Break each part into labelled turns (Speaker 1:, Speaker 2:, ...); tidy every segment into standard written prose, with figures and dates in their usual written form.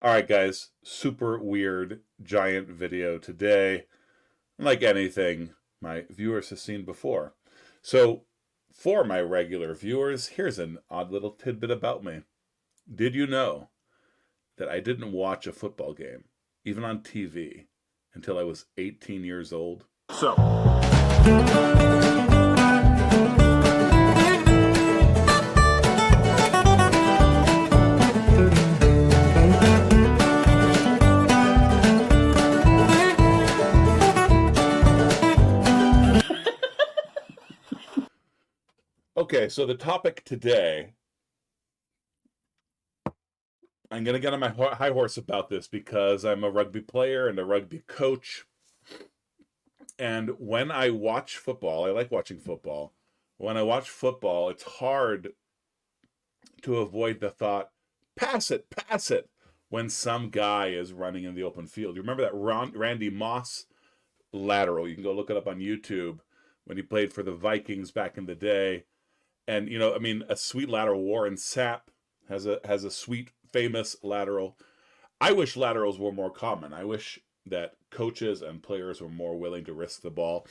Speaker 1: All right, guys, super weird giant video today. Like anything my viewers have seen before. So, for my regular viewers, here's an odd little tidbit about me. Did you know that I didn't watch a football game, even on TV, until I was 18 years old? So, okay, so the topic today, I'm going to get on my high horse about this because I'm a rugby player and a rugby coach. And when I watch football, I like watching football. When I watch football, it's hard to avoid the thought, pass it, when some guy is running in the open field. You remember that Randy Moss lateral? You can go look it up on YouTube when he played for the Vikings back in the day. And, a sweet lateral. Warren Sapp has a sweet, famous lateral. I wish laterals were more common. I wish that coaches and players were more willing to risk the ball.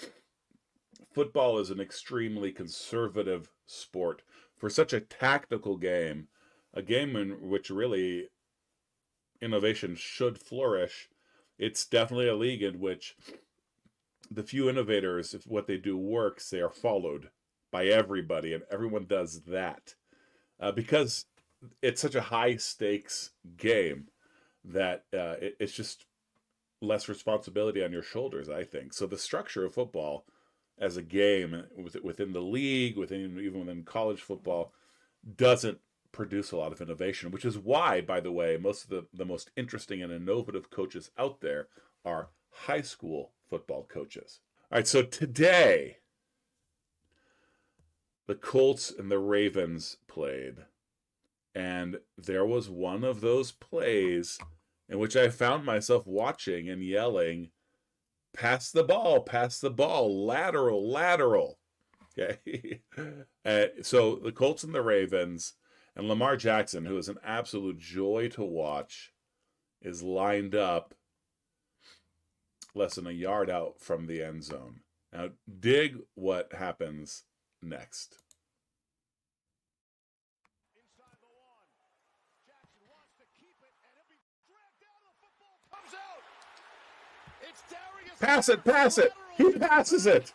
Speaker 1: Football is an extremely conservative sport. For such a tactical game, a game in which really innovation should flourish, it's definitely a league in which the few innovators, if what they do works, they are followed by everybody, and everyone does that. Because it's such a high-stakes game that it's just less responsibility on your shoulders, I think. So the structure of football as a game within the league, even within college football, doesn't produce a lot of innovation, which is why, by the way, most of the most interesting and innovative coaches out there are high school football coaches. All right, so today, the Colts and the Ravens played, and there was one of those plays in which I found myself watching and yelling, pass the ball, lateral. Okay. So the Colts and the Ravens, and Lamar Jackson, who is an absolute joy to watch, is lined up less than a yard out from the end zone. Now, dig what happens next. Pass it. He passes it.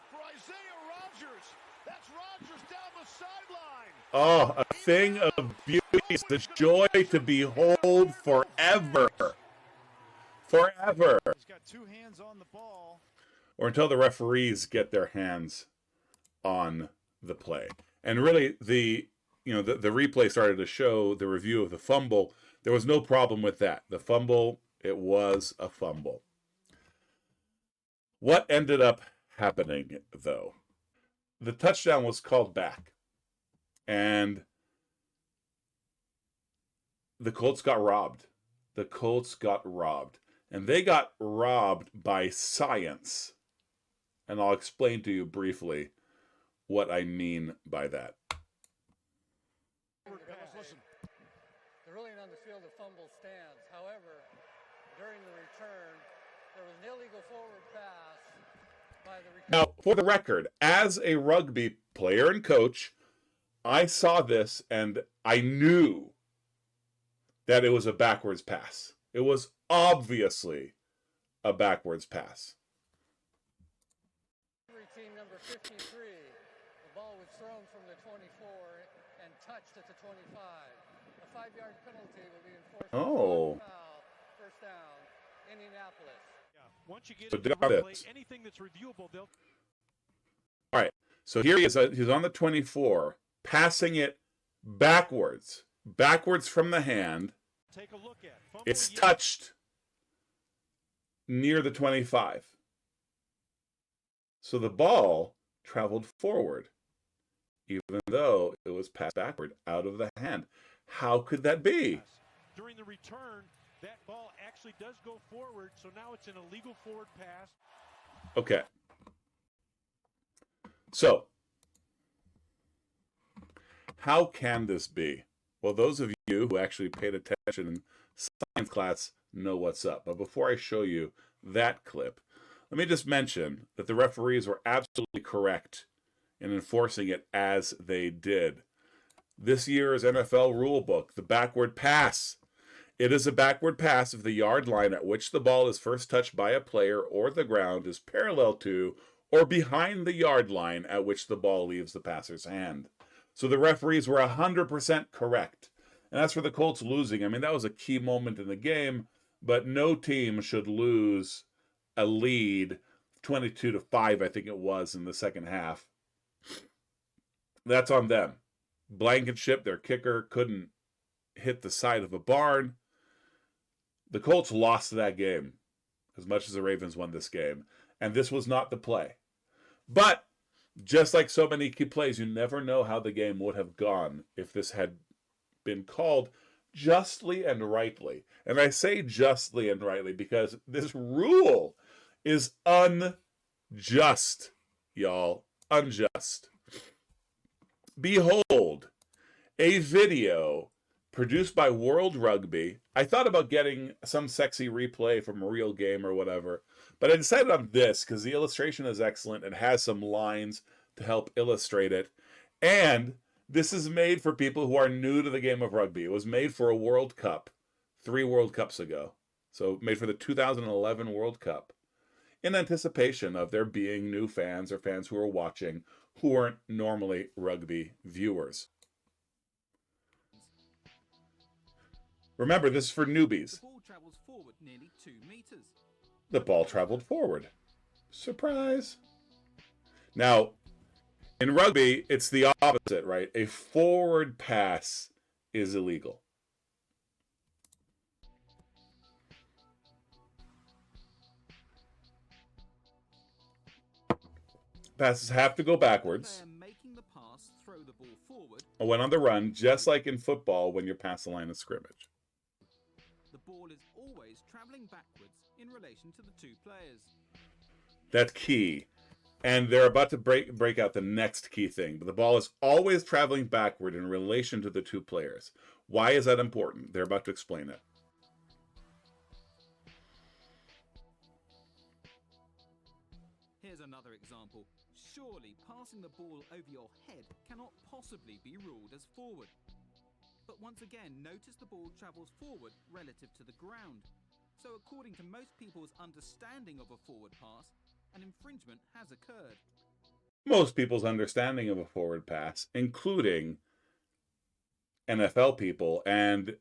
Speaker 1: Oh, a thing of beauty. It's the joy to behold forever. Forever. He's got two hands on the ball. Or until the referees get their hands on the play. And really, the replay started to show the review of the fumble. There was no problem with that. The fumble, it was a fumble. What ended up happening, though? The touchdown was called back, and the Colts got robbed. And they got robbed by science. And I'll explain to you briefly what I mean by that.
Speaker 2: Listen, the ruling on the field of fumble stands. However, during the return, there was an illegal forward pass by the return.
Speaker 1: Now, for the record, as a rugby player and coach, I saw this and I knew that it was a backwards pass. It was obviously a backwards pass.
Speaker 2: Team number 53, the ball was thrown from the 24 and touched at the 25. A 5-yard penalty will be enforced.
Speaker 1: Oh.
Speaker 2: Foul, first down, Indianapolis.
Speaker 3: Yeah. Once you get into the replay, anything that's reviewable, they'll.
Speaker 1: All right. So here he is. He's on the 24, passing it backwards from the hand.
Speaker 3: Take a look at. Fumble,
Speaker 1: it's touched near the 25. So the ball traveled forward, even though it was passed backward out of the hand. How could that be?
Speaker 3: During the return, that ball actually does go forward, so now it's an illegal forward pass.
Speaker 1: Okay. So, how can this be? Well, those of you who actually paid attention in science class know what's up. But before I show you that clip, let me just mention that the referees were absolutely correct in enforcing it as they did. This year's NFL rulebook, the backward pass. It is a backward pass if the yard line at which the ball is first touched by a player or the ground is parallel to or behind the yard line at which the ball leaves the passer's hand. So the referees were 100% correct. And as for the Colts losing, I mean, that was a key moment in the game, but no team should lose a lead 22-5, I think it was, in the second half. That's on them. Blankenship, their kicker, couldn't hit the side of a barn. The Colts lost that game as much as the Ravens won this game. And this was not the play. But just like so many key plays, you never know how the game would have gone if this had been called justly and rightly. And I say justly and rightly because this rule is unjust, y'all. Unjust. Behold, a video produced by World Rugby. I thought about getting some sexy replay from a real game or whatever, but I decided on this because the illustration is excellent and has some lines to help illustrate it. And this is made for people who are new to the game of rugby. It was made for a World Cup 3 World Cups ago. So made for the 2011 World Cup in anticipation of there being new fans or fans who are watching who aren't normally rugby viewers. Remember, this is for newbies.
Speaker 4: The ball travels forward nearly 2 meters.
Speaker 1: The ball traveled forward. Surprise. Now, in rugby, it's the opposite, right? A forward pass is illegal. Passes have to go backwards.
Speaker 4: Player making the pass, throw the ball forward.
Speaker 1: Or when on the run, just like in football when you're past the line of scrimmage.
Speaker 4: The ball is always traveling backwards in relation to the 2 players.
Speaker 1: That's key. And they're about to break out the next key thing. But the ball is always traveling backward in relation to the 2 players. Why is that important? They're about to explain it.
Speaker 4: Here's another example. Surely passing the ball over your head cannot possibly be ruled as forward. But once again, notice the ball travels forward relative to the ground. So according to most people's understanding of a forward pass, an infringement has occurred.
Speaker 1: Most people's understanding of a forward pass, including NFL people and,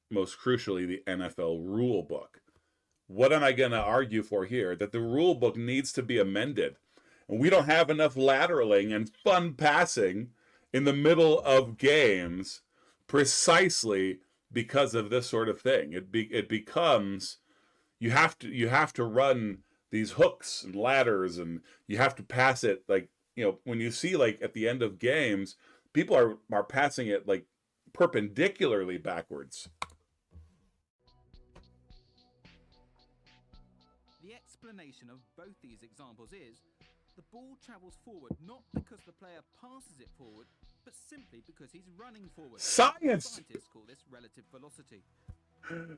Speaker 1: most crucially, the NFL rule book. What am I going to argue for here? That the rule book needs to be amended. And we don't have enough lateraling and fun passing in the middle of games precisely because of this sort of thing. It becomes you have to run these hooks and ladders, and you have to pass it like, you know, when you see like at the end of games, people are passing it like perpendicularly backwards.
Speaker 4: The explanation of both these examples is the ball travels forward not because the player passes it forward, but simply because he's running forward.
Speaker 1: Science!
Speaker 4: Scientists call this relative velocity.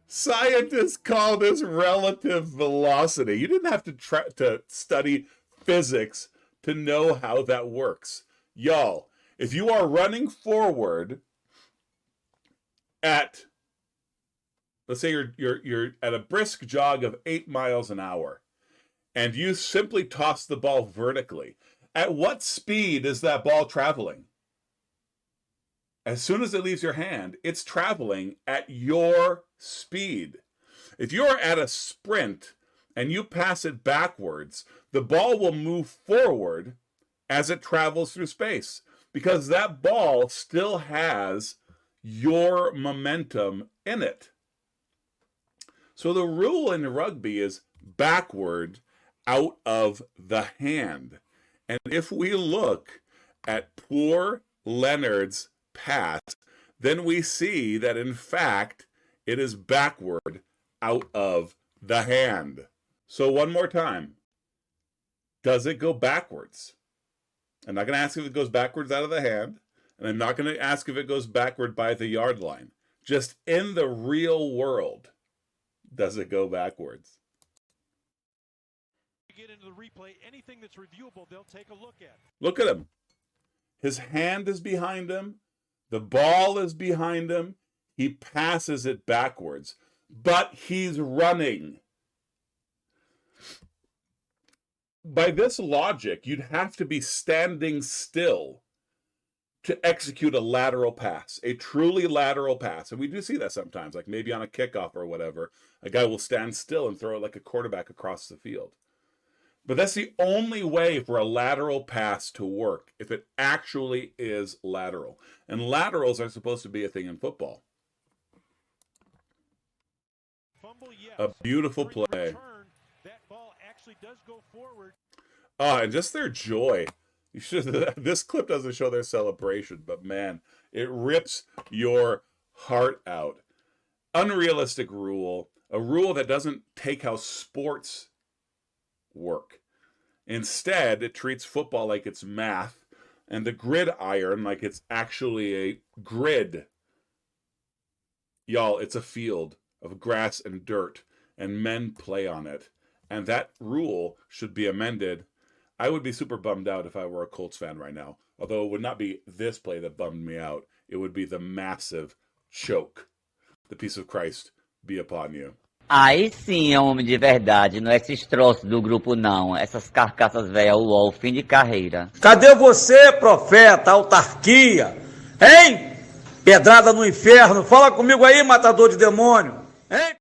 Speaker 1: Scientists call this relative velocity. You didn't have to study physics to know how that works. Y'all, if you are running forward at, let's say you're at a brisk jog of 8 miles an hour, and you simply toss the ball vertically, at what speed is that ball traveling? As soon as it leaves your hand, it's traveling at your speed. If you're at a sprint and you pass it backwards, the ball will move forward as it travels through space because that ball still has your momentum in it. So the rule in rugby is backward out of the hand. And if we look at poor Leonard's pass, then we see that in fact it is backward out of the hand. So one more time. Does it go backwards? I'm not going to ask if it goes backwards out of the hand. And I'm not going to ask if it goes backward by the yard line. Just in the real world, does it go backwards?
Speaker 3: Get into the replay, anything that's reviewable, they'll take a look at.
Speaker 1: Look at him. His hand is behind him. The ball is behind him. He passes it backwards. But he's running. By this logic, you'd have to be standing still to execute a lateral pass, a truly lateral pass. And we do see that sometimes, like maybe on a kickoff or whatever. A guy will stand still and throw it like a quarterback across the field. But that's the only way for a lateral pass to work, if it actually is lateral. And laterals are supposed to be a thing in football.
Speaker 3: Fumble, yes.
Speaker 1: A beautiful
Speaker 3: During
Speaker 1: play.
Speaker 3: return, that ball actually does go forward.
Speaker 1: And just their joy. This clip doesn't show their celebration, but man, it rips your heart out. Unrealistic rule, a rule that doesn't take how sports work. Instead, it treats football like it's math and the gridiron like it's actually a grid. Y'all, it's a field of grass and dirt, and men play on it. And that rule should be amended. I would be super bummed out if I were a Colts fan right now. Although it would not be this play that bummed me out. It would be the massive choke. The peace of Christ be upon you.
Speaker 5: Aí sim é um homem de verdade, não é esses troços do grupo não, essas carcaças velhas, uó, fim de carreira.
Speaker 6: Cadê você, profeta, autarquia? Hein? Pedrada no inferno, fala comigo aí, matador de demônio. Hein?